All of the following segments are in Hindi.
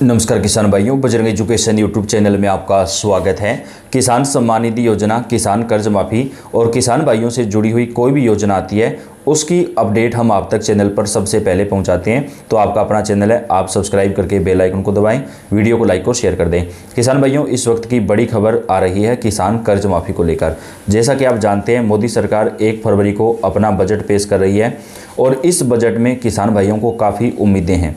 नमस्कार किसान भाइयों, बजरंग एजुकेशन यूट्यूब चैनल में आपका स्वागत है। किसान सम्मान निधि योजना, किसान कर्ज माफ़ी और किसान भाइयों से जुड़ी हुई कोई भी योजना आती है उसकी अपडेट हम आप तक चैनल पर सबसे पहले पहुंचाते हैं। तो आपका अपना चैनल है, आप सब्सक्राइब करके बेल आइकन को दबाएं, वीडियो को लाइक और शेयर कर दें। किसान भाइयों, इस वक्त की बड़ी खबर आ रही है किसान कर्ज माफ़ी को लेकर। जैसा कि आप जानते हैं, मोदी सरकार 1 फरवरी को अपना बजट पेश कर रही है और इस बजट में किसान भाइयों को काफ़ी उम्मीदें हैं।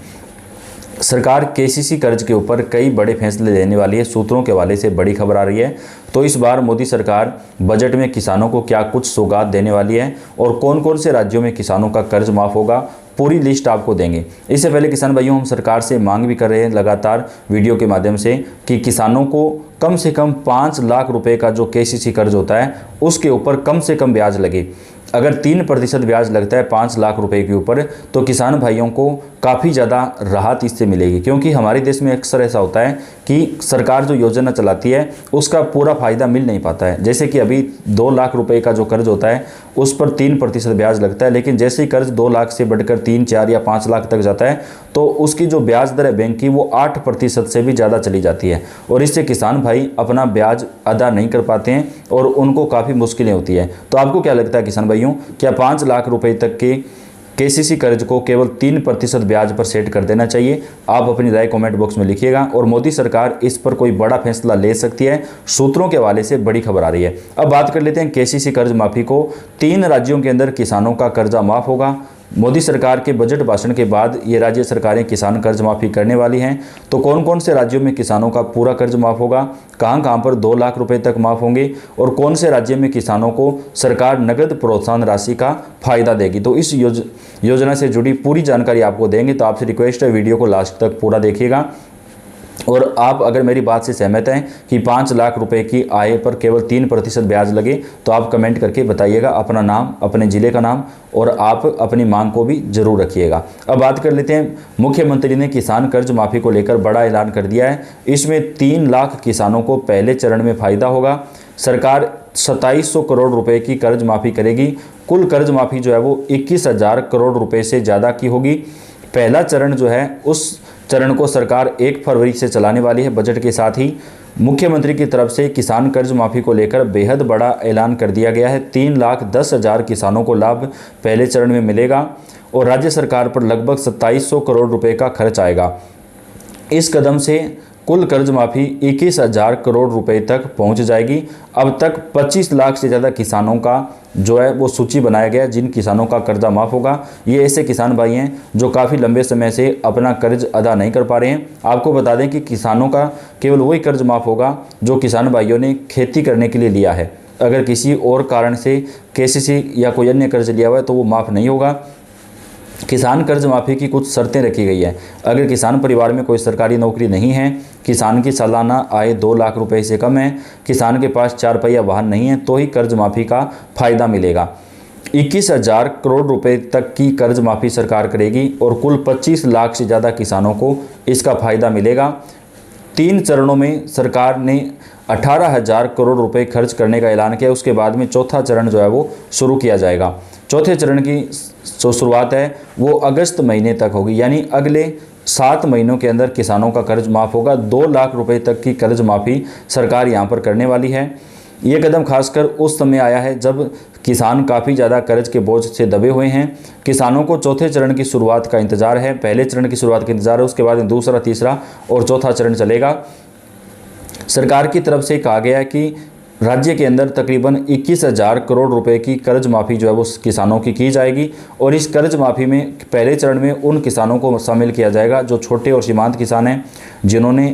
सरकार केसीसी कर्ज के ऊपर कई बड़े फैसले लेने वाली है। सूत्रों के हवाले से बड़ी खबर आ रही है। तो इस बार मोदी सरकार बजट में किसानों को क्या कुछ सौगात देने वाली है और कौन कौन से राज्यों में किसानों का कर्ज माफ़ होगा, पूरी लिस्ट आपको देंगे। इससे पहले किसान भाइयों, हम सरकार से मांग भी कर रहे हैं लगातार वीडियो के माध्यम से कि किसानों को कम से कम 5 लाख रुपए का जो केसीसी कर्ज होता है उसके ऊपर कम से कम ब्याज लगे। अगर 3% ब्याज लगता है 5 लाख रुपए के ऊपर, तो किसान भाइयों को काफ़ी ज़्यादा राहत इससे मिलेगी। क्योंकि हमारे देश में अक्सर ऐसा होता है कि सरकार जो योजना चलाती है उसका पूरा फ़ायदा मिल नहीं पाता है। जैसे कि अभी 2 लाख रुपए का जो कर्ज होता है उस पर 3% ब्याज लगता है, लेकिन जैसे ही कर्ज 2 लाख से बढ़कर 3, 4 या 5 लाख तक जाता है तो उसकी जो ब्याज दर है बैंक की, वो 8% से भी ज़्यादा चली जाती है और इससे किसान भाई अपना ब्याज अदा नहीं कर पाते हैं और उनको काफ़ी मुश्किलें होती है। तो आपको क्या लगता है किसान भाइयों, क्या 5 लाख रुपए तक के केसीसी कर्ज को केवल 3% ब्याज पर सेट कर देना चाहिए? आप अपनी राय कमेंट बॉक्स में लिखिएगा। और मोदी सरकार इस पर कोई बड़ा फैसला ले सकती है, सूत्रों के हवाले से बड़ी खबर आ रही है। अब बात कर लेते हैं केसीसी कर्ज माफ़ी को। 3 राज्यों के अंदर किसानों का कर्जा माफ़ होगा। मोदी सरकार के बजट भाषण के बाद ये राज्य सरकारें किसान कर्ज माफ़ी करने वाली हैं। तो कौन कौन से राज्यों में किसानों का पूरा कर्ज माफ़ होगा, कहां कहां पर 2 लाख रुपए तक माफ़ होंगे और कौन से राज्य में किसानों को सरकार नगद प्रोत्साहन राशि का फायदा देगी, तो इस योजना से जुड़ी पूरी जानकारी आपको देंगे। तो आपसे रिक्वेस्ट है, वीडियो को लास्ट तक पूरा देखिएगा। और आप अगर मेरी बात से सहमत हैं कि 5 लाख रुपए की आय पर केवल 3% ब्याज लगे, तो आप कमेंट करके बताइएगा अपना नाम, अपने ज़िले का नाम और आप अपनी मांग को भी जरूर रखिएगा। अब बात कर लेते हैं, मुख्यमंत्री ने किसान कर्ज माफ़ी को लेकर बड़ा ऐलान कर दिया है। इसमें 3 लाख किसानों को पहले चरण में फ़ायदा होगा। सरकार 2700 करोड़ रुपए की कर्ज माफ़ी करेगी। कुल कर्ज माफ़ी जो है वो 21,000 करोड़ रुपए से ज़्यादा की होगी। पहला चरण जो है उस चरण को सरकार 1 फरवरी से चलाने वाली है। बजट के साथ ही मुख्यमंत्री की तरफ से किसान कर्ज माफ़ी को लेकर बेहद बड़ा ऐलान कर दिया गया है। 3,10,000 किसानों को लाभ पहले चरण में मिलेगा और राज्य सरकार पर लगभग 2700 करोड़ रुपए का खर्च आएगा। इस कदम से कुल कर्ज माफ़ी 21,000 करोड़ रुपए तक पहुंच जाएगी। अब तक 25 लाख से ज़्यादा किसानों का जो है वो सूची बनाया गया जिन किसानों का कर्जा माफ़ होगा। ये ऐसे किसान भाई हैं जो काफ़ी लंबे समय से अपना कर्ज अदा नहीं कर पा रहे हैं। आपको बता दें कि किसानों का केवल वही कर्ज माफ़ होगा जो किसान भाइयों ने खेती करने के लिए लिया है। अगर किसी और कारण से केसीसी या कोई अन्य कर्ज लिया हुआ है तो वो माफ़ नहीं होगा। किसान कर्ज माफ़ी की कुछ शर्तें रखी गई है। अगर किसान परिवार में कोई सरकारी नौकरी नहीं है, किसान की सालाना आय 2 लाख रुपए से कम है, किसान के पास 4 पहिया वाहन नहीं है, तो ही कर्ज माफ़ी का फ़ायदा मिलेगा। 21,000 करोड़ रुपए तक की कर्ज माफ़ी सरकार करेगी और कुल 25 लाख से ज़्यादा किसानों को इसका फ़ायदा मिलेगा। 3 चरणों में सरकार ने 18,000 करोड़ रुपए खर्च करने का ऐलान किया। उसके बाद में चौथा चरण जो है वो शुरू किया जाएगा। चौथे चरण की जो शुरुआत है वो अगस्त महीने तक होगी, यानी अगले 7 महीनों के अंदर किसानों का कर्ज माफ़ होगा। 2 लाख रुपए तक की कर्ज माफ़ी सरकार यहाँ पर करने वाली है। ये कदम खासकर उस समय आया है जब किसान काफ़ी ज़्यादा कर्ज के बोझ से दबे हुए हैं। किसानों को चौथे चरण की शुरुआत का इंतज़ार है। पहले चरण की शुरुआत का इंतज़ार है, उसके बाद दूसरा, तीसरा और चौथा चरण चलेगा। सरकार की तरफ से कहा गया है कि राज्य के अंदर तकरीबन 21,000 करोड़ रुपए की कर्ज माफ़ी जो है वो किसानों की जाएगी और इस कर्ज माफ़ी में पहले चरण में उन किसानों को शामिल किया जाएगा जो छोटे और सीमांत किसान हैं, जिन्होंने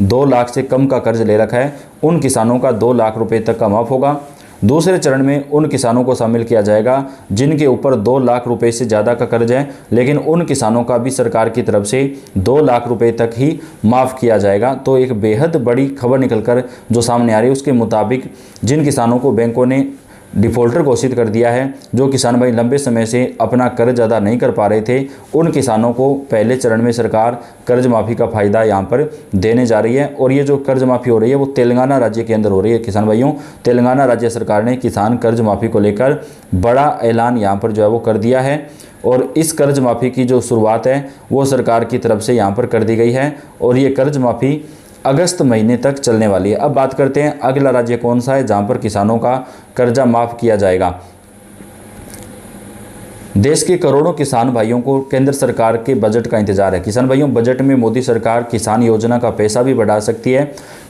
2 लाख से कम का कर्ज ले रखा है। उन किसानों का 2 लाख रुपए तक का माफ़ होगा। दूसरे चरण में उन किसानों को शामिल किया जाएगा जिनके ऊपर 2 लाख रुपए से ज़्यादा का कर्ज है, लेकिन उन किसानों का भी सरकार की तरफ से 2 लाख रुपए तक ही माफ़ किया जाएगा। तो एक बेहद बड़ी खबर निकलकर जो सामने आ रही है, उसके मुताबिक जिन किसानों को बैंकों ने डिफ़ॉल्टर घोषित कर दिया है, जो किसान भाई लंबे समय से अपना कर्ज अदा नहीं कर पा रहे थे, उन किसानों को पहले चरण में सरकार कर्ज माफ़ी का फ़ायदा यहाँ पर देने जा रही है। और ये जो कर्ज माफ़ी हो रही है वो तेलंगाना राज्य के अंदर हो रही है। किसान भाइयों, तेलंगाना राज्य सरकार ने किसान कर्ज माफ़ी को लेकर बड़ा ऐलान यहाँ पर जो है वो कर दिया है। और इस कर्ज माफ़ी की जो शुरुआत है वो सरकार की तरफ से यहाँ पर कर दी गई है और ये कर्ज माफ़ी अगस्त महीने तक चलने वाली है। अब बात करते हैं अगला राज्य कौन सा है जहाँ पर किसानों का कर्जा माफ़ किया जाएगा। देश के करोड़ों किसान भाइयों को केंद्र सरकार के बजट का इंतजार है। किसान भाइयों, बजट में मोदी सरकार किसान योजना का पैसा भी बढ़ा सकती है,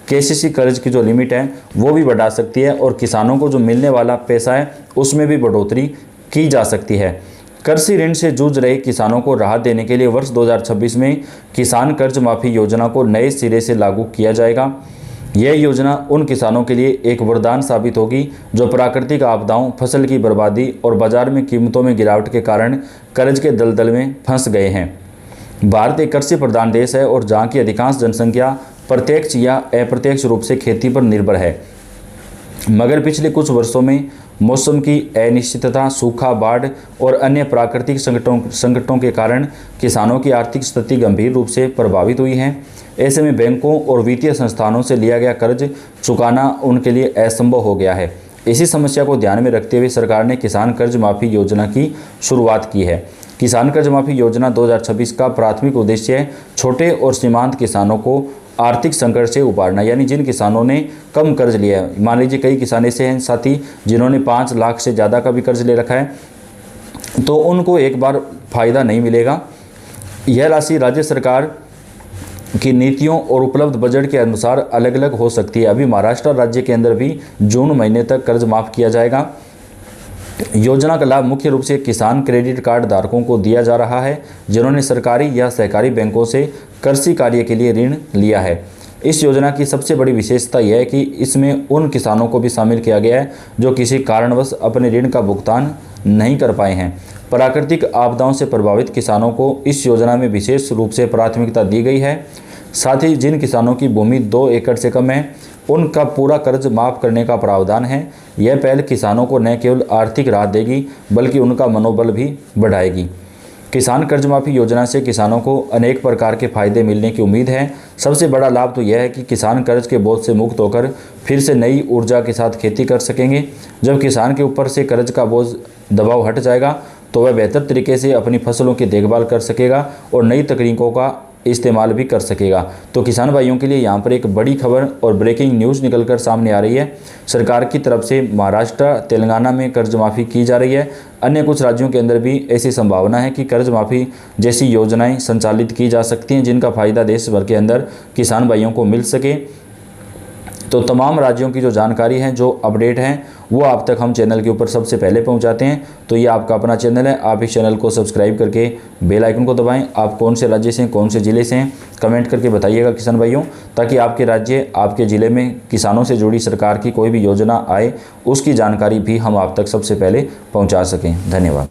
केसीसी कर्ज की जो लिमिट है वो भी बढ़ा सकती है और किसानों को जो मिलने वाला पैसा है उसमें भी बढ़ोतरी की जा सकती है। कृषि ऋण से जूझ रहे किसानों को राहत देने के लिए वर्ष 2026 में किसान कर्ज माफ़ी योजना को नए सिरे से लागू किया जाएगा। यह योजना उन किसानों के लिए एक वरदान साबित होगी जो प्राकृतिक आपदाओं, फसल की बर्बादी और बाजार में कीमतों में गिरावट के कारण कर्ज के दलदल में फंस गए हैं। भारत एक कृषि प्रधान देश है और जहाँ की अधिकांश जनसंख्या प्रत्यक्ष या अप्रत्यक्ष रूप से खेती पर निर्भर है, मगर पिछले कुछ वर्षों में मौसम की अनिश्चितता, सूखा, बाढ़ और अन्य प्राकृतिक संकटों के कारण किसानों की आर्थिक स्थिति गंभीर रूप से प्रभावित हुई है। ऐसे में बैंकों और वित्तीय संस्थानों से लिया गया कर्ज चुकाना उनके लिए असंभव हो गया है। इसी समस्या को ध्यान में रखते हुए सरकार ने किसान कर्ज माफ़ी योजना की शुरुआत की है। किसान कर्ज माफ़ी योजना 2026 का प्राथमिक उद्देश्य है छोटे और सीमांत किसानों को आर्थिक संकट से उबारना, यानी जिन किसानों ने कम कर्ज लिया है, मान लीजिए कई किसान ऐसे हैं साथी जिन्होंने 5 लाख से ज़्यादा का भी कर्ज ले रखा है, तो उनको एक बार फ़ायदा नहीं मिलेगा। यह राशि राज्य सरकार की नीतियों और उपलब्ध बजट के अनुसार अलग अलग हो सकती है। अभी महाराष्ट्र राज्य के अंदर भी जून महीने तक कर्ज माफ़ किया जाएगा। योजना का लाभ मुख्य रूप से किसान क्रेडिट कार्ड धारकों को दिया जा रहा है जिन्होंने सरकारी या सहकारी बैंकों से कृषि कार्य के लिए ऋण लिया है। इस योजना की सबसे बड़ी विशेषता यह है कि इसमें उन किसानों को भी शामिल किया गया है जो किसी कारणवश अपने ऋण का भुगतान नहीं कर पाए हैं। प्राकृतिक आपदाओं से प्रभावित किसानों को इस योजना में विशेष रूप से प्राथमिकता दी गई है। साथ ही जिन किसानों की भूमि 2 एकड़ से कम है उनका पूरा कर्ज माफ़ करने का प्रावधान है। यह पहल किसानों को न केवल आर्थिक राहत देगी बल्कि उनका मनोबल भी बढ़ाएगी। किसान कर्ज माफ़ी योजना से किसानों को अनेक प्रकार के फायदे मिलने की उम्मीद है। सबसे बड़ा लाभ तो यह है कि किसान कर्ज के बोझ से मुक्त होकर फिर से नई ऊर्जा के साथ खेती कर सकेंगे। जब किसान के ऊपर से कर्ज का बोझ दबाव हट जाएगा तो वह बेहतर तरीके से अपनी फसलों की देखभाल कर सकेगा और नई तकनीकों का इस्तेमाल भी कर सकेगा। तो किसान भाइयों के लिए यहाँ पर एक बड़ी खबर और ब्रेकिंग न्यूज़ निकलकर सामने आ रही है। सरकार की तरफ से महाराष्ट्र, तेलंगाना में कर्ज माफ़ी की जा रही है। अन्य कुछ राज्यों के अंदर भी ऐसी संभावना है कि कर्ज माफ़ी जैसी योजनाएं संचालित की जा सकती हैं जिनका फ़ायदा देश भर के अंदर किसान भाइयों को मिल सके। तो तमाम राज्यों की जो जानकारी है, जो अपडेट हैं, वो आप तक हम चैनल के ऊपर सबसे पहले पहुंचाते हैं। तो ये आपका अपना चैनल है, आप इस चैनल को सब्सक्राइब करके बेल आइकन को दबाएं। आप कौन से राज्य से हैं, कौन से ज़िले से हैं, कमेंट करके बताइएगा किसान भाइयों, ताकि आपके राज्य, आपके ज़िले में किसानों से जुड़ी सरकार की कोई भी योजना आए उसकी जानकारी भी हम आप तक सबसे पहले पहुँचा सकें। धन्यवाद।